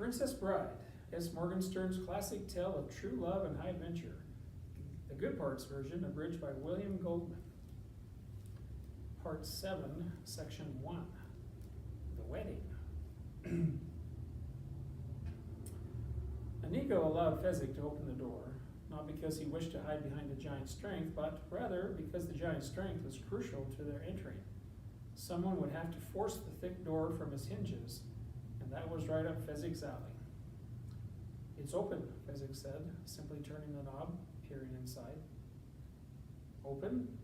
Princess Bride, S. Morgenstern's classic tale of true love and high adventure. The Good Parts version, abridged by William Goldman. Part 7, Section 1. The Wedding. Inigo allowed Fezzik to open the door, not because he wished to hide behind the giant's strength, but rather because the giant's strength was crucial to their entering. Someone would have to force the thick door from its hinges, and that was right up Fezzik's alley. "It's open," Fezzik said, simply turning the knob, peering inside. "Open?"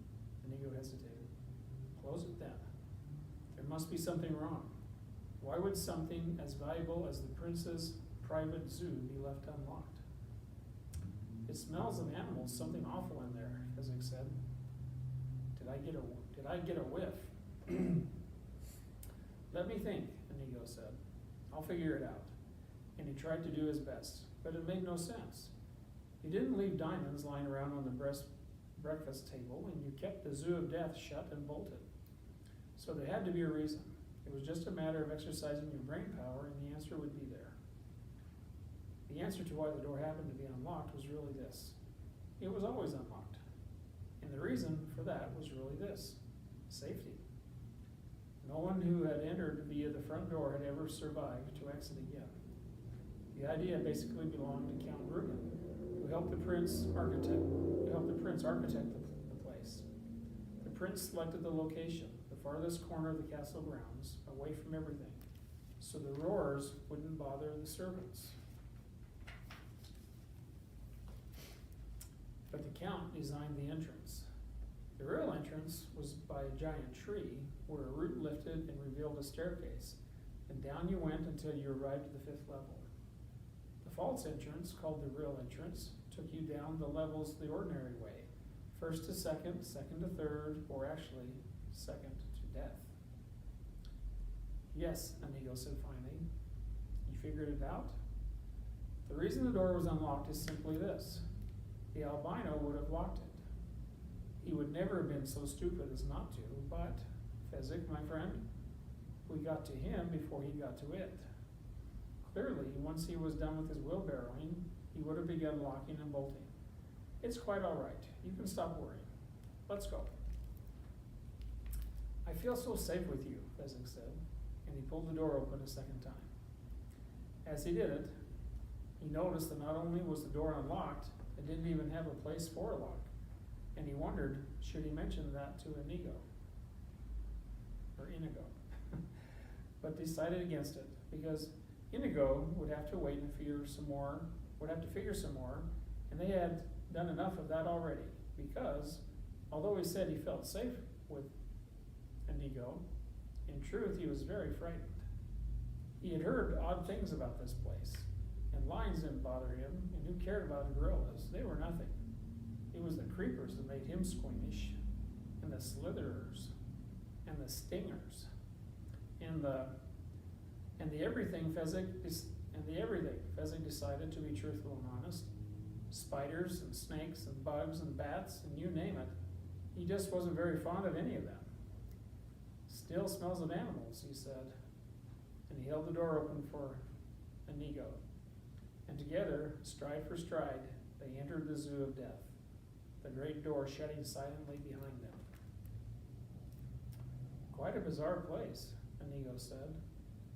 Inigo hesitated. "Close it then. There must be something wrong. Why would something as valuable as the prince's private zoo be left unlocked?" "It smells of animals, something awful in there," Fezzik said. Did I get a whiff? "Let me think," Inigo said. "I'll figure it out." And he tried to do his best, but it made no sense. You didn't leave diamonds lying around on the breakfast table, and you kept the zoo of death shut and bolted. So there had to be a reason. It was just a matter of exercising your brain power, and the answer would be there. The answer to why the door happened to be unlocked was really this. It was always unlocked. And the reason for that was really this: safety. No one who had entered via the front door had ever survived to exit again. The idea basically belonged to Count Rugen, who helped the prince architect the place. The prince selected the location, the farthest corner of the castle grounds, away from everything, so the roars wouldn't bother the servants. But the Count designed the entrance. The real entrance was by a giant tree, where a root lifted and revealed a staircase, and down you went until you arrived at the 5th level. The false entrance, called the real entrance, took you down the levels the ordinary way, first to second, second to third, or actually, second to death. "Yes," Inigo said finally. "You figured it out?" "The reason the door was unlocked is simply this. The albino would have locked it. He would never have been so stupid as not to, but, Fezzik, my friend, we got to him before he got to it. Clearly, once he was done with his wheelbarrowing, he would have begun locking and bolting. It's quite all right. You can stop worrying. Let's go." "I feel so safe with you," Fezzik said, and he pulled the door open a second time. As he did it, he noticed that not only was the door unlocked, it didn't even have a place for a lock, and he wondered, should he mention that to Inigo, but decided against it, because Inigo would have to wait and figure some more, and they had done enough of that already, because, although he said he felt safe with Inigo, in truth he was very frightened. He had heard odd things about this place, and lions didn't bother him, and who cared about the gorillas? They were nothing. It was the creepers that made him squeamish, and the slitherers, and the stingers, and the everything Fezzik decided to be truthful and honest. Spiders and snakes and bugs and bats and you name it. He just wasn't very fond of any of them. "Still smells of animals," he said, and he held the door open for Inigo. And together, stride for stride, they entered the zoo of death, the great door shutting silently behind them. "Quite a bizarre place," Inigo said,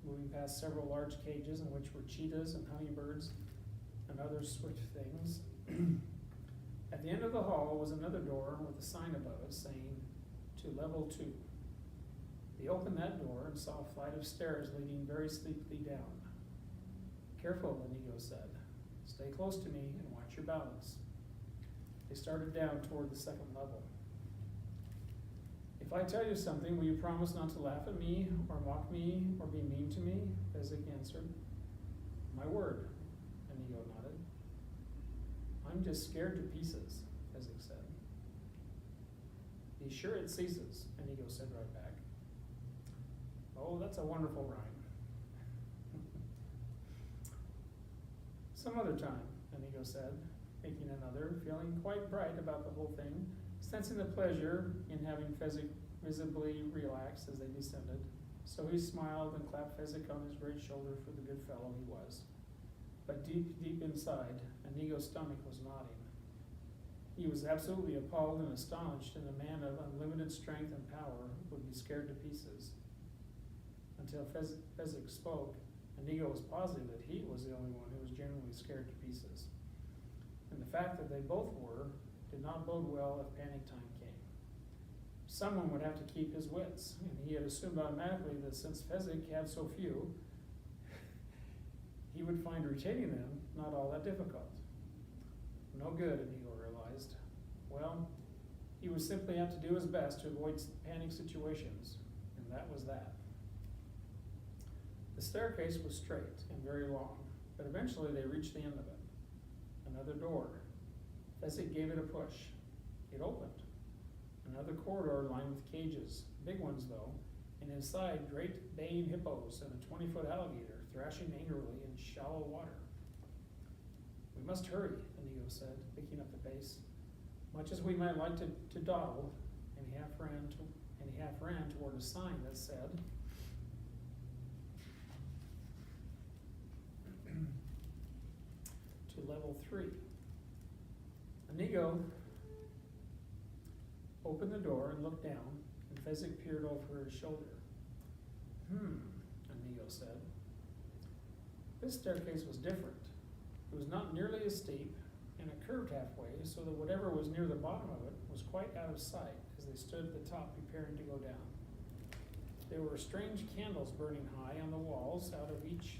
moving past several large cages in which were cheetahs and hummingbirds and other swift things. At the end of the hall was another door with a sign above it saying, "To level 2. They opened that door and saw a flight of stairs leading very steeply down. "Careful," Inigo said. "Stay close to me and watch your balance." They started down toward the 2nd level. "If I tell you something, will you promise not to laugh at me, or mock me, or be mean to me?" Fezzik answered. "My word," Inigo nodded. "I'm just scared to pieces," Fezzik said. "Be sure it ceases," Inigo said right back. "Oh, that's a wonderful rhyme." "Some other time," Inigo said, making another, feeling quite bright about the whole thing, sensing the pleasure in having Fezzik visibly relax as they descended. So he smiled and clapped Fezzik on his great shoulder for the good fellow he was. But deep, deep inside, Inigo's stomach was knotting. He was absolutely appalled and astonished, and a man of unlimited strength and power would be scared to pieces. Until Fezzik spoke, Inigo was positive that he was the only one who was genuinely scared to pieces. And the fact that they both were did not bode well if panic time came. Someone would have to keep his wits, and he had assumed automatically that since Fezzik had so few, he would find retaining them not all that difficult. No good, Inigo realized. Well, he would simply have to do his best to avoid panic situations, and that was that. The staircase was straight and very long, but eventually they reached the end of it. Another door. Fezzik gave it a push. It opened. Another corridor lined with cages, big ones though, and inside great baying hippos and a 20-foot alligator thrashing angrily in shallow water. We must hurry, Inigo said, picking up the pace. Much as we might like to dawdle, and he half ran toward a sign that said, to level 3. Inigo opened the door and looked down, and Fezzik peered over his shoulder. Inigo said. This staircase was different. It was not nearly as steep, and it curved halfway, so that whatever was near the bottom of it was quite out of sight as they stood at the top preparing to go down. There were strange candles burning high on the walls out of reach.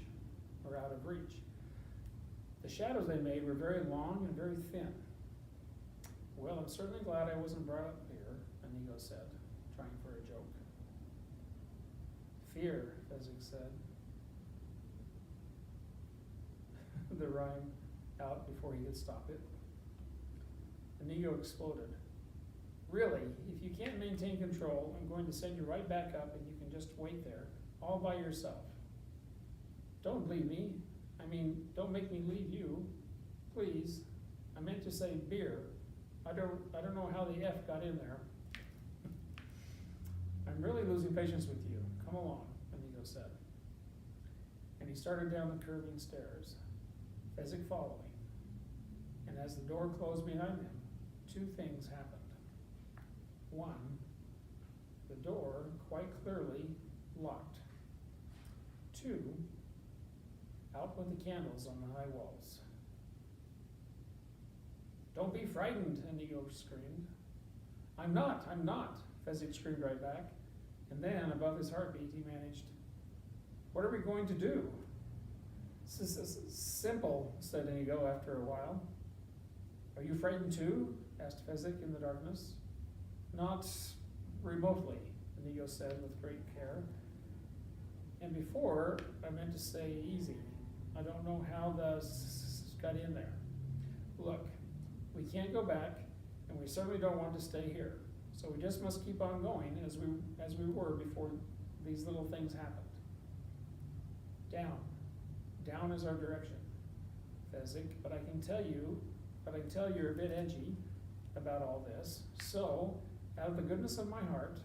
The shadows they made were very long and very thin. Well, I'm certainly glad I wasn't brought up here, Inigo said, trying for a joke. Fear, Fezzik said. The rhyme out before he could stop it. Inigo exploded. Really, if you can't maintain control, I'm going to send you right back up and you can just wait there, all by yourself. Don't leave me. Don't make me leave you. Please. I meant to say beer. I don't know how the F got in there. I'm really losing patience with you. Come along, Inigo said. And he started down the curving stairs, Fezzik following. And as the door closed behind him, 2 things happened. 1, the door quite clearly locked. 2, out went the candles on the high walls. Don't be frightened, Inigo screamed. I'm not, Fezzik screamed right back. And then, above his heartbeat, he managed, what are we going to do? Simple, said Inigo after a while. Are you frightened too? Asked Fezzik in the darkness. Not remotely, Inigo said with great care. And before, I meant to say easy. I don't know how the got in there. Look, we can't go back, and we certainly don't want to stay here. So we just must keep on going as we were before these little things happened. Down. Down is our direction, Fezzik, but I can tell you're a bit edgy about all this. So, out of the goodness of my heart,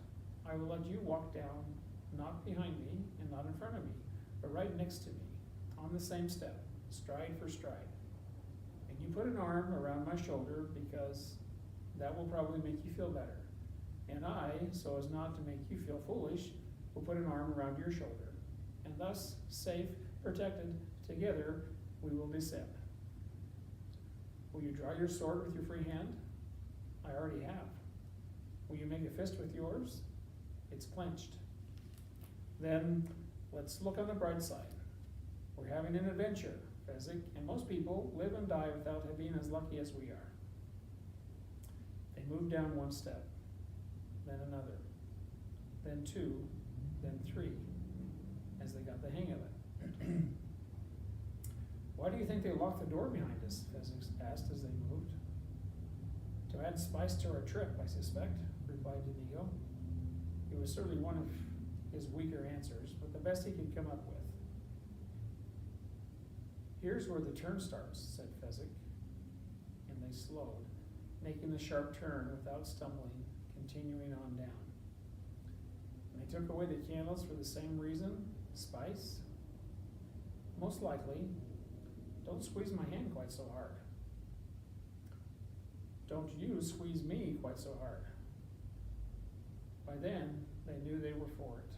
I will let you walk down, not behind me and not in front of me, but right next to me, on the same step, stride for stride. And you put an arm around my shoulder because that will probably make you feel better. And I, so as not to make you feel foolish, will put an arm around your shoulder. And thus, safe, protected, together, we will descend. Will you draw your sword with your free hand? I already have. Will you make a fist with yours? It's clenched. Then, let's look on the bright side. We're having an adventure, Fezzik, and most people live and die without being as lucky as we are. They moved down 1 step, then another, then 2, then 3, as they got the hang of it. Why do you think they locked the door behind us? Fezzik asked as they moved. To add spice to our trip, I suspect, replied Inigo. It was certainly one of his weaker answers, but the best he could come up with. Here's where the turn starts, said Fezzik, and they slowed, making the sharp turn without stumbling, continuing on down. And They took away the candles for the same reason, spice? Most likely. Don't squeeze my hand quite so hard. Don't you squeeze me quite so hard. By then, they knew they were for it.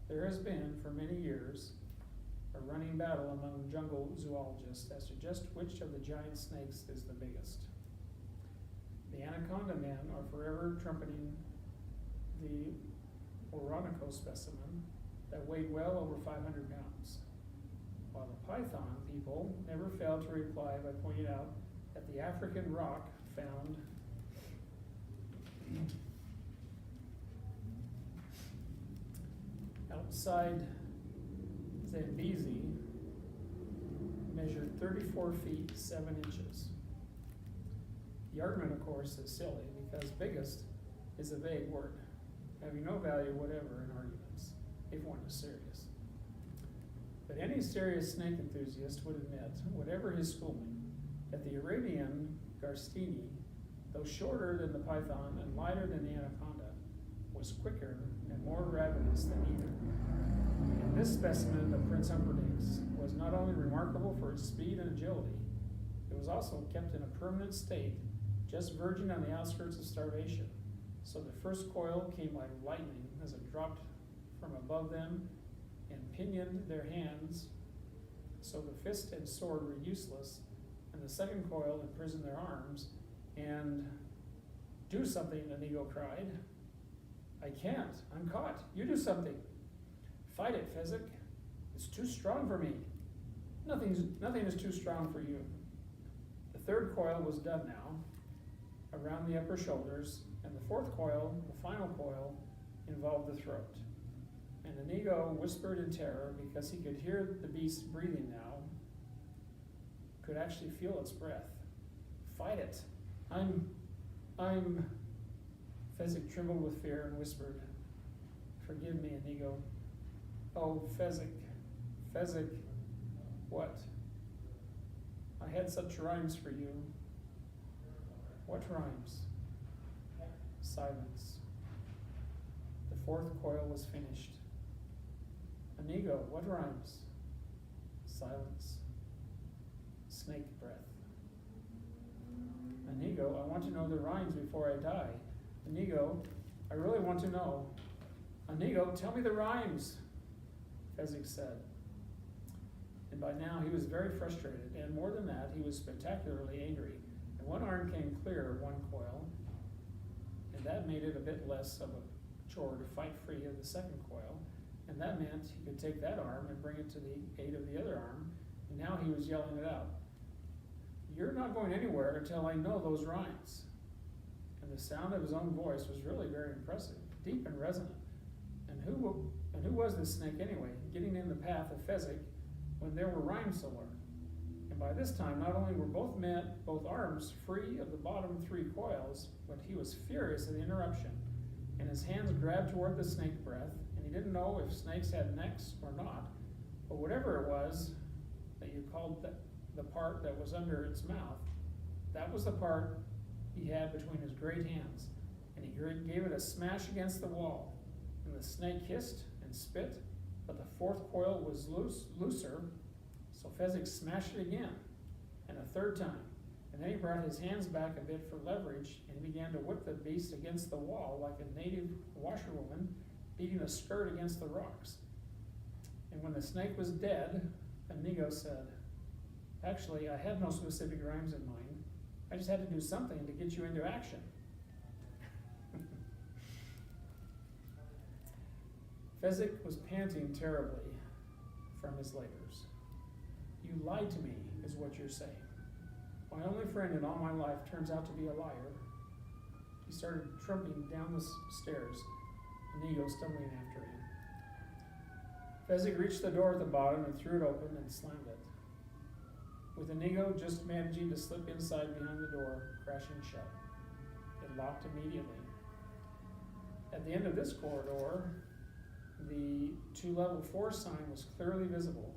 There has been, for many years, a running battle among jungle zoologists as to just which of the giant snakes is the biggest. The anaconda men are forever trumpeting the Orinoco specimen that weighed well over 500 pounds, while the python people never failed to reply by pointing out that the African rock found outside Zambezi measured 34 feet 7 inches. The argument, of course, is silly because biggest is a vague word, having no value whatever in arguments, if one is serious. But any serious snake enthusiast would admit, whatever his schooling, that the Arabian Garstini, though shorter than the python and lighter than the anaconda, was quicker and more ravenous than either. And this specimen of Prince Humperdinck's was not only remarkable for its speed and agility, it was also kept in a permanent state, just verging on the outskirts of starvation. So the first coil came like lightning as it dropped from above them and pinioned their hands, so the fist and sword were useless, and the second coil imprisoned their arms, and "Do something," Inigo cried. "I can't, I'm caught, you do something." "Fight it, Fezzik, it's too strong for me." Nothing is too strong for you." The third coil was done now, around the upper shoulders, and the fourth coil, the final coil, involved the throat. And Inigo whispered in terror because he could hear the beast breathing now, could actually feel its breath. "Fight it. I'm... Fezzik trembled with fear and whispered, "Forgive me, Inigo." "Oh, Fezzik, what? I had such rhymes for you." "What rhymes?" Silence. The fourth coil was finished. "Inigo, what rhymes?" Silence. Snake breath. "Inigo, I want to know the rhymes before I die. Inigo, I really want to know. Inigo, tell me the rhymes," Fezzik said. And by now he was very frustrated, and more than that, he was spectacularly angry. And one arm came clear of one coil, and that made it a bit less of a chore to fight free of the second coil, and that meant he could take that arm and bring it to the aid of the other arm, and now he was yelling it out. "You're not going anywhere until I know those rhymes." And the sound of his own voice was really very impressive, deep and resonant. And who was this snake anyway, getting in the path of Fezzik when there were rhymes to learn? And by this time, not only were both arms free of the bottom three coils, but he was furious at the interruption, and his hands grabbed toward the snake breath, and he didn't know if snakes had necks or not, but whatever it was that you called the part that was under its mouth, that was the part he had between his great hands, and he gave it a smash against the wall, and the snake hissed and spit, but the fourth coil was looser, so Fezzik smashed it again, and a third time, and then he brought his hands back a bit for leverage, and he began to whip the beast against the wall like a native washerwoman beating a skirt against the rocks. And when the snake was dead, Inigo said, "Actually, I had no specific rhymes in mind. I just had to do something to get you into action." Fezzik was panting terribly from his labors. "You lied to me, is what you're saying. My only friend in all my life turns out to be a liar." He started trumping down the stairs, Inigo stumbling after him. Fezzik reached the door at the bottom and threw it open and slammed it, with Inigo just managing to slip inside behind the door, crashing shut. It locked immediately. At the end of this corridor, the to level 4 sign was clearly visible,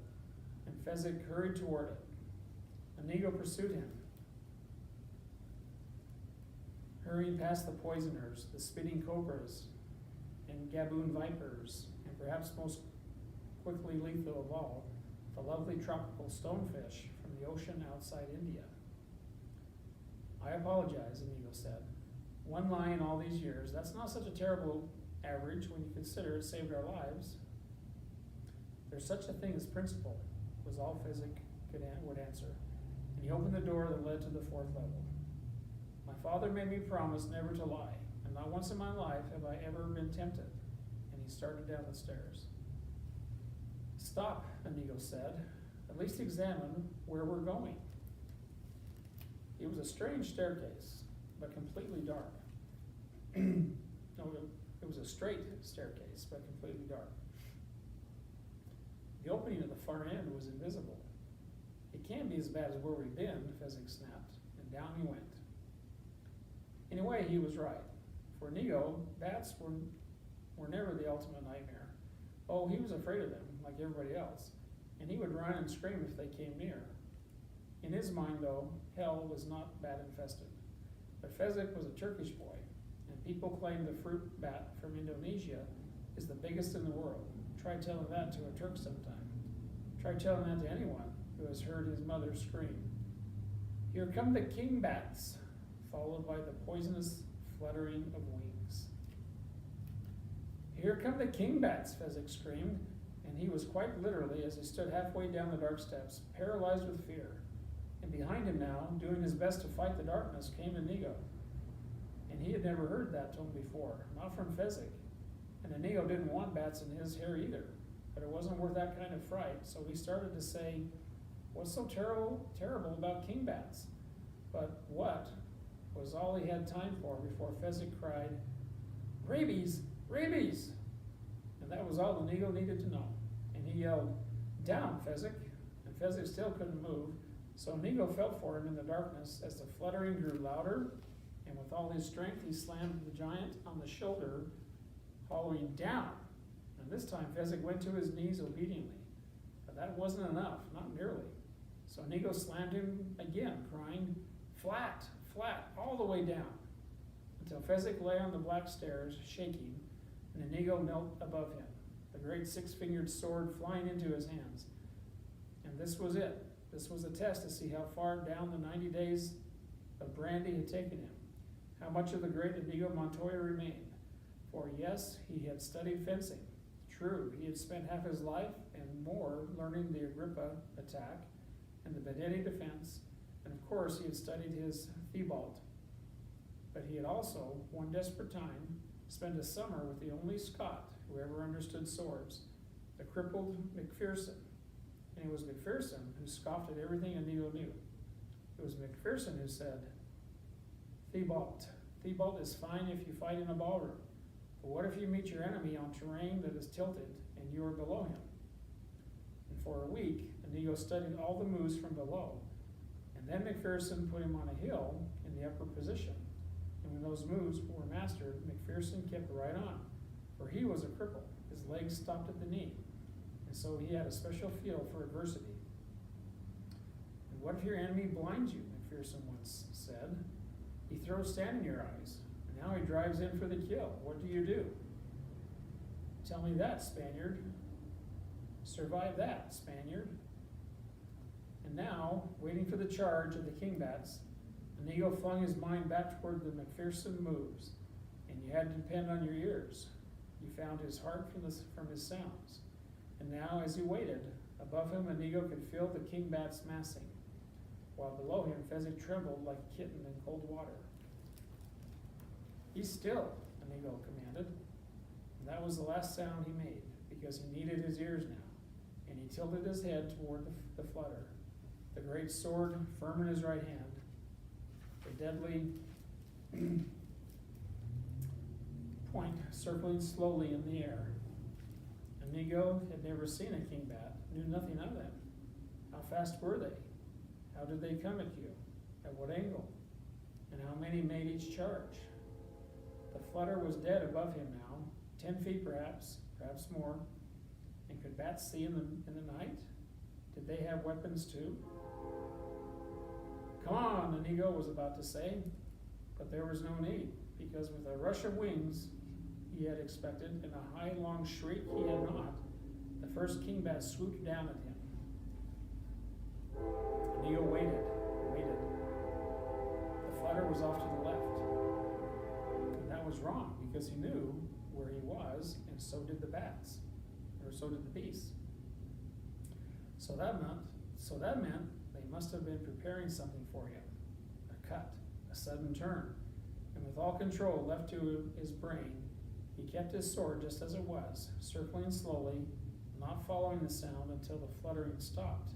and Fezzik hurried toward it. Inigo pursued him. hurrying past the poisoners, the spitting cobras, and gaboon vipers, and perhaps most quickly lethal of all, the lovely tropical stonefish from the ocean outside India. I apologize, Inigo said. One lie in all these years, that's not such a terrible average when you consider it saved our lives. There's such a thing as principle, was all Physic would answer, and he opened the door that led to the fourth level. My father made me promise never to lie, and not once in my life have I ever been tempted, and he started down the stairs. Stop, Inigo said, at least examine where we're going. It was a strange staircase, but completely dark. No, it was a straight staircase, but completely dark. The opening at the far end was invisible. It can't be as bad as where we've been, Physic snapped, and down he went. In a way, he was right. For Inigo, bats were never the ultimate nightmare. Oh, he was afraid of them, like everybody else, and he would run and scream if they came near. In his mind, though, hell was not bat-infested. But Physic was a Turkish boy, and people claim the fruit bat from Indonesia is the biggest in the world. Try telling that to a Turk sometime. Try telling that to anyone who has heard his mother scream. Here come the king bats, followed by the poisonous fluttering of wings. Here come the king bats, Physic screamed, and he was quite literally, as he stood halfway down the dark steps, paralyzed with fear. And behind him now, doing his best to fight the darkness, came Inigo. And he had never heard that tone before, not from Physic. And Inigo didn't want bats in his hair either, but it wasn't worth that kind of fright, so he started to say, what's so terrible about king bats? But what was all he had time for before Physic cried, rabies, rabies! And that was all Inigo needed to know. And he yelled, down, Physic! And Physic still couldn't move, so Inigo felt for him in the darkness as the fluttering grew louder, and with all his strength he slammed the giant on the shoulder, hollowing down. And this time Physic went to his knees obediently. But that wasn't enough, not nearly. So Inigo slammed him again, crying, flat, flat, all the way down, until Physic lay on the black stairs, shaking, and Inigo knelt above him, the great six-fingered sword flying into his hands. And this was it. This was a test to see how far down the 90 days of brandy had taken him, how much of the great Inigo Montoya remained. For yes, he had studied fencing. True, he had spent half his life and more learning the Agrippa attack and the Bedeni defense, and of course he had studied his Theobald. But he had also, one desperate time, spent a summer with the only Scot who ever understood swords, the crippled McPherson. And it was McPherson who scoffed at everything Inigo knew. It was McPherson who said, Theobald is fine if you fight in a ballroom. But what if you meet your enemy on terrain that is tilted and you are below him? And for a week, Inigo studied all the moves from below. And then McPherson put him on a hill in the upper position. And when those moves were mastered, McPherson kept right on, for he was a cripple. His legs stopped at the knee. And so he had a special feel for adversity. And what if your enemy blinds you, McPherson once said. He throws sand in your eyes, and now he drives in for the kill. What do? Tell me that, Spaniard. Survive that, Spaniard. And now, waiting for the charge of the king bats, Inigo flung his mind back toward the McPherson moves, and you had to depend on your ears. You found his heart from his sounds. And now, as he waited, above him Inigo could feel the king bats massing, while below him Physic trembled like a kitten in cold water. Be still, Inigo commanded. And that was the last sound he made, because he needed his ears now, and he tilted his head toward the flutter, the great sword firm in his right hand, the deadly point circling slowly in the air. Inigo had never seen a king bat, knew nothing of them. How fast were they? How did they come at you? At what angle? And how many made each charge? The flutter was dead above him now, 10 feet perhaps more. And could bats see in the night? Did they have weapons too? Come on, Inigo was about to say. But there was no need, because with a rush of wings he had expected, and a high, long shriek he had not, the first king bat swooped down at him. Inigo waited. The flutter was off to the left. And that was wrong, because he knew where he was, and so did the bats, or so did the bees. So that meant they must have been preparing something for him. A cut, a sudden turn. And with all control left to his brain, he kept his sword just as it was, circling slowly, not following the sound until the fluttering stopped,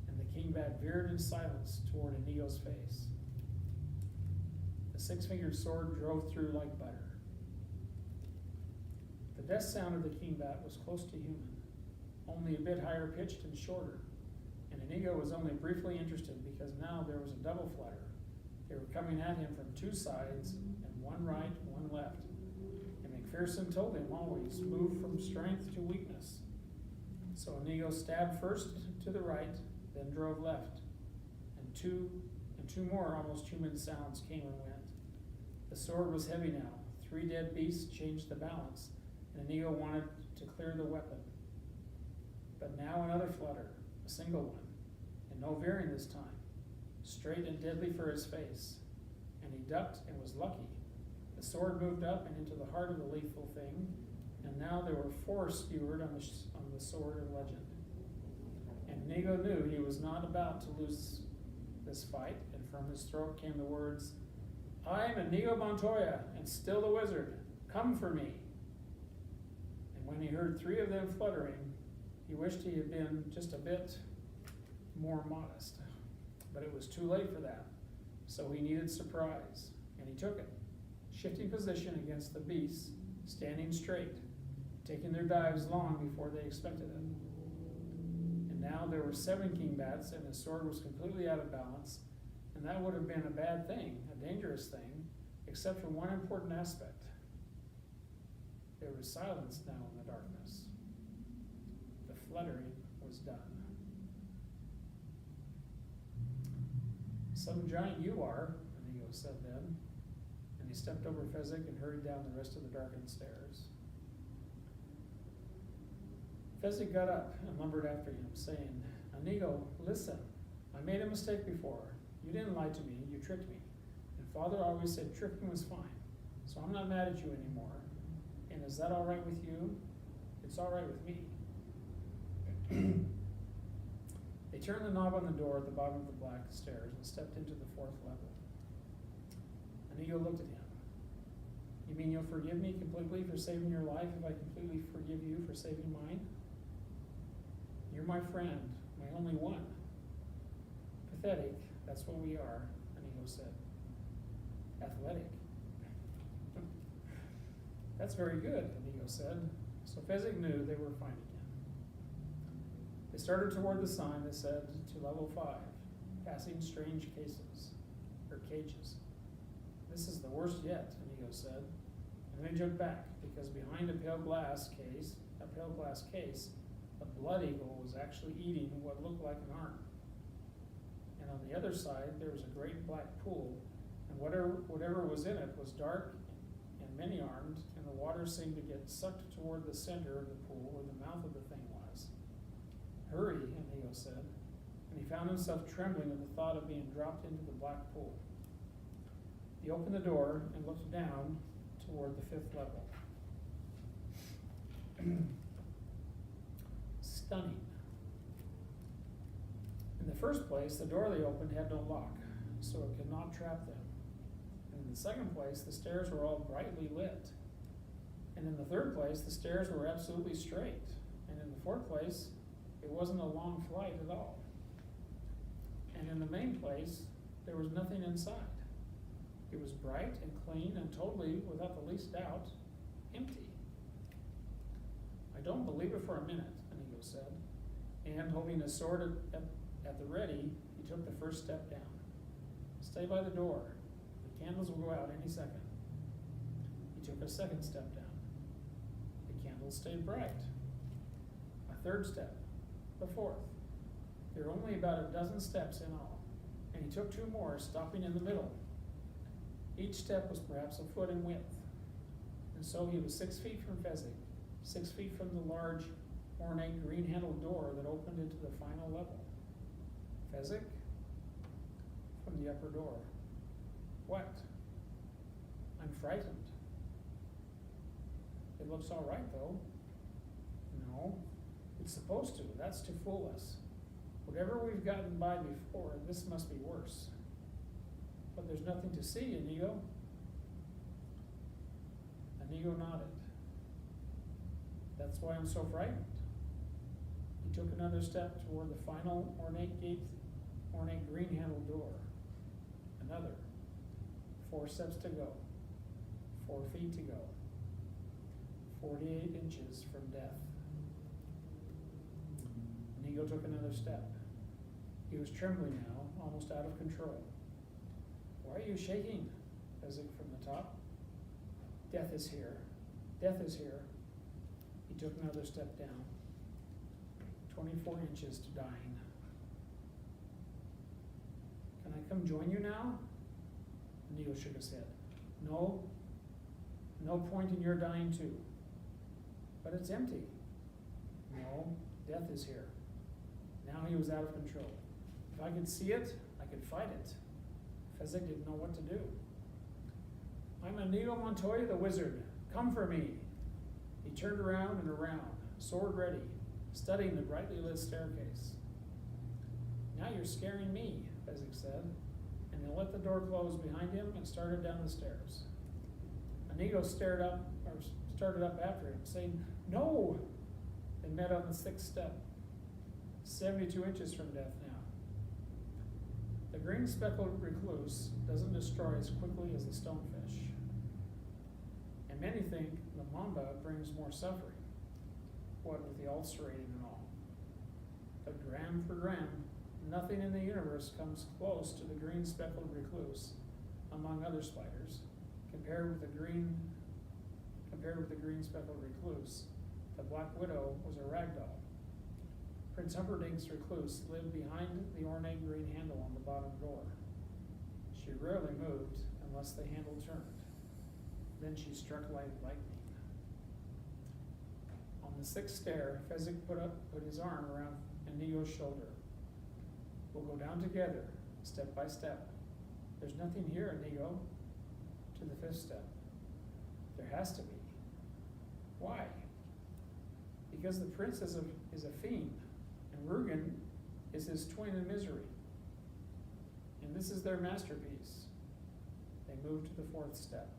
and the king bat veered in silence toward Inigo's face. The six-fingered sword drove through like butter. The death sound of the king bat was close to human, only a bit higher pitched and shorter, and Inigo was only briefly interested because now there was a double flutter. They were coming at him from two sides, and one right, one left. And McPherson told him always, move from strength to weakness. So Inigo stabbed first to the right, then drove left, and two more almost human sounds came and went. The sword was heavy now. 3 dead beasts changed the balance, and Inigo wanted to clear the weapon. But now another flutter, a single one, and no veering this time, straight and deadly for his face, and he ducked and was lucky. The sword moved up and into the heart of the lethal thing, and now there were 4 skewered on the sword of legend. And Inigo knew he was not about to lose this fight, and from his throat came the words, "I am Inigo Montoya, and still the wizard. Come for me." And when he heard 3 of them fluttering, he wished he had been just a bit more modest. But it was too late for that, so he needed surprise, and he took it, shifting position against the beasts, standing straight, taking their dives long before they expected it. And now there were 7 king bats, and his sword was completely out of balance, and that would have been a bad thing, a dangerous thing, except for one important aspect. There was silence now in the darkness. The fluttering was done. "Some giant you are," Inigo said then, and he stepped over Fezzik and hurried down the rest of the darkened stairs. Fezzik got up and lumbered after him, saying, "Inigo, listen, I made a mistake before. You didn't lie to me, you tricked me. And Father always said tricking was fine, so I'm not mad at you anymore. And is that all right with you? It's all right with me." They turned the knob on the door at the bottom of the black stairs and stepped into the 4th level. Inigo looked at him. "You mean you'll forgive me completely for saving your life if I completely forgive you for saving mine? You're my friend, my only one." "Pathetic, that's what we are," Inigo said. "Athletic." "That's very good," Inigo said. So Fezzik knew they were fine again. They started toward the sign that said, "To level 5, passing strange cages. "This is the worst yet," Inigo said. And they took back, because behind a pale glass case, a blood eagle was actually eating what looked like an arm. And on the other side, there was a great black pool, and whatever was in it was dark and many-armed, and the water seemed to get sucked toward the center of the pool where the mouth of the thing was. "Hurry," Inigo said, and he found himself trembling at the thought of being dropped into the black pool. He opened the door and looked down toward the 5th level. Stunning. In the first place, the door they opened had no lock, so it could not trap them. And in the second place, the stairs were all brightly lit. And in the third place, the stairs were absolutely straight. And in the 4th place, it wasn't a long flight at all. And in the main place, there was nothing inside. It was bright and clean and totally, without the least doubt, empty. "I don't believe it for a minute," Inigo said, and holding his sword at the ready, he took the first step down. "Stay by the door. The candles will go out any second." He took a second step down. The candles stayed bright. A third step. The 4th. There were only about a dozen steps in all, and he took 2 more, stopping in the middle. Each step was perhaps a foot in width, and so he was 6 feet from Fezzik, 6 feet from the large, ornate green-handled door that opened into the final level. Fezzik? From the upper door. What? I'm frightened. It looks all right, though. No, it's supposed to. That's to fool us. Whatever we've gotten by before, this must be worse. But there's nothing to see, Inigo. Inigo nodded. That's why I'm so frightened. He took another step toward the final ornate green-handled door. Another. 4 steps to go. 4 feet to go. 48 inches from death. Inigo took another step. He was trembling now, almost out of control. Why are you shaking? Fezzik from the top. Death is here. Death is here. He took another step down. 24 inches to dying. Can I come join you now? Inigo shook his head. No. No point in your dying too. But it's empty. No, death is here. Now he was out of control. If I could see it, I could fight it. Fezzik didn't know what to do. I'm Inigo Montoya the wizard. Come for me. He turned around and around, sword ready, studying the brightly lit staircase. Now you're scaring me, Fezzik said, and he let the door close behind him and started down the stairs. Inigo started up after him, saying, "No!" They met on the 6th step, 72 inches from death now. The green speckled recluse doesn't destroy as quickly as the stonefish. And many think the mamba brings more suffering, what with the ulcerating and all. But gram for gram, nothing in the universe comes close to the green speckled recluse, among other spiders, compared with the green speckled recluse. The black widow was a ragdoll. Prince Humperdinck's recluse lived behind the ornate green handle on the bottom door. She rarely moved unless the handle turned. Then she struck like lightning. On the 6th stair, Fezzik put his arm around Inigo's shoulder. We'll go down together, step by step. There's nothing here, Inigo. To the 5th step. There has to be. Why? Because the prince is a fiend, and Rugen is his twin in misery. And this is their masterpiece. They moved to the 4th step.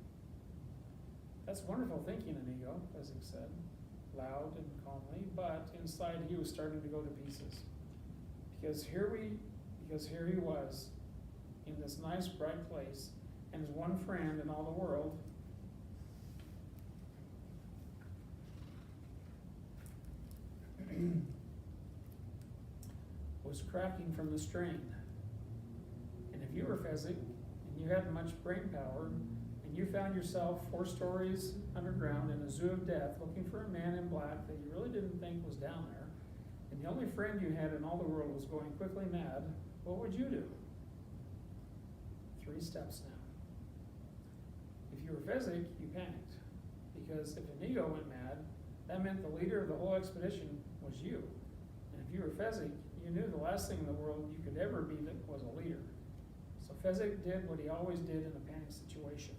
That's wonderful thinking, Inigo, Fezzik said, loud and calmly, but inside he was starting to go to pieces. Because here he was, in this nice, bright place, and his one friend in all the world was cracking from the strain. And if you were Fezzik, and you hadn't much brain power, and you found yourself 4 stories underground in a zoo of death looking for a man in black that you really didn't think was down there, and the only friend you had in all the world was going quickly mad, what would you do? 3 steps now. If you were Fezzik, you panicked, because if Inigo went mad, that meant the leader of the whole expedition was you. And if you were Fezzik, you knew the last thing in the world you could ever be was a leader. So Fezzik did what he always did in a panic situation.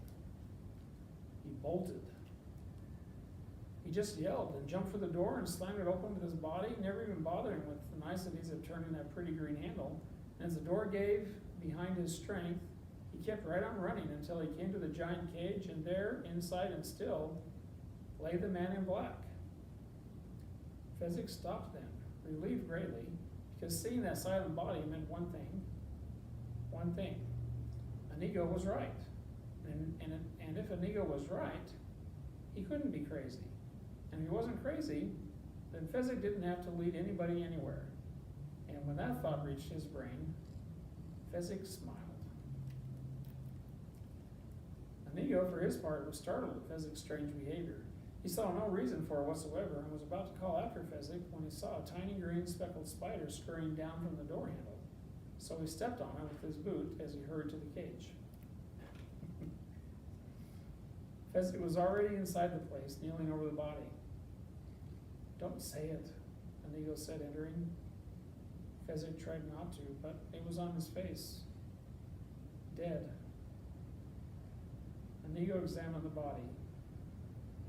He bolted. He just yelled and jumped for the door and slammed it open with his body, never even bothering with the niceties of turning that pretty green handle. And as the door gave behind his strength, he kept right on running until he came to the giant cage, and there, inside and still, lay the man in black. Fezzik stopped then, relieved greatly, because seeing that silent body meant one thing. Inigo was right. And if Inigo was right, he couldn't be crazy. And if he wasn't crazy, then Fezzik didn't have to lead anybody anywhere. And when that thought reached his brain, Fezzik smiled. Inigo, for his part, was startled at Fezzik's strange behavior. He saw no reason for it whatsoever and was about to call after Fezzik when he saw a tiny green speckled spider scurrying down from the door handle. So he stepped on it with his boot as he hurried to the cage. Fezzik was already inside the place, kneeling over the body. Don't say it, Inigo said, entering. Fezzik tried not to, but it was on his face. Dead. Inigo examined the body.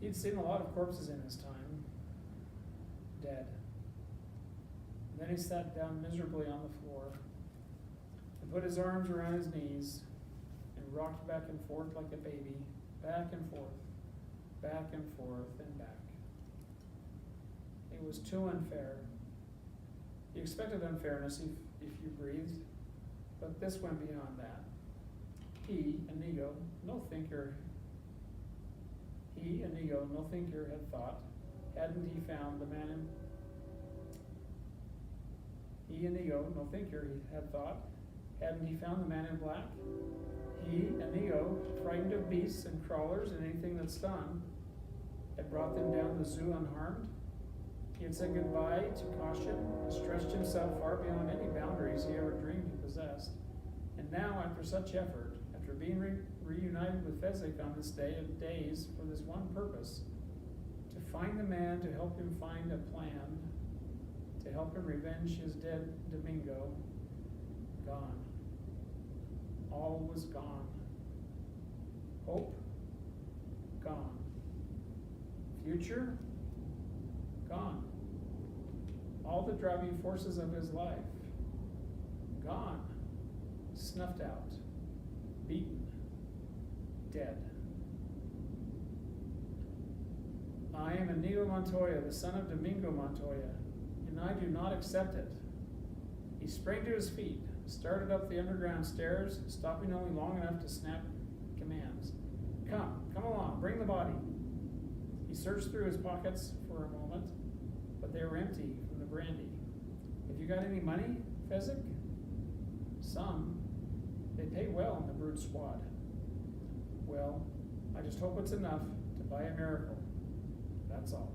He'd seen a lot of corpses in his time. Dead. And then he sat down miserably on the floor and put his arms around his knees and rocked back and forth like a baby, back and forth, and back. It was too unfair. He expected unfairness if you breathed, but this went beyond that. He, Inigo, no thinker, had thought, hadn't he found the man in... He, Inigo, no thinker, had thought, hadn't he found the man in black? He, Inigo, frightened of beasts and crawlers and anything that stung, had brought them down the zoo unharmed. He had said goodbye to caution and stretched himself far beyond any boundaries he ever dreamed he possessed. And now, after such effort, after being reunited with Fezzik on this day of days for this one purpose, to find the man, to help him find a plan, to help him revenge his dead Domingo, gone. All was gone. Hope, gone. Future, gone. All the driving forces of his life, gone. Snuffed out, beaten, dead. I am Inigo Montoya, the son of Domingo Montoya, and I do not accept it. He sprang to his feet, started up the underground stairs, stopping only long enough to snap commands. Come along, bring the body. He searched through his pockets for a moment, but they were empty from the brandy. Have you got any money, Fezzik? Some. They pay well in the Brood Squad. Well, I just hope it's enough to buy a miracle. That's all.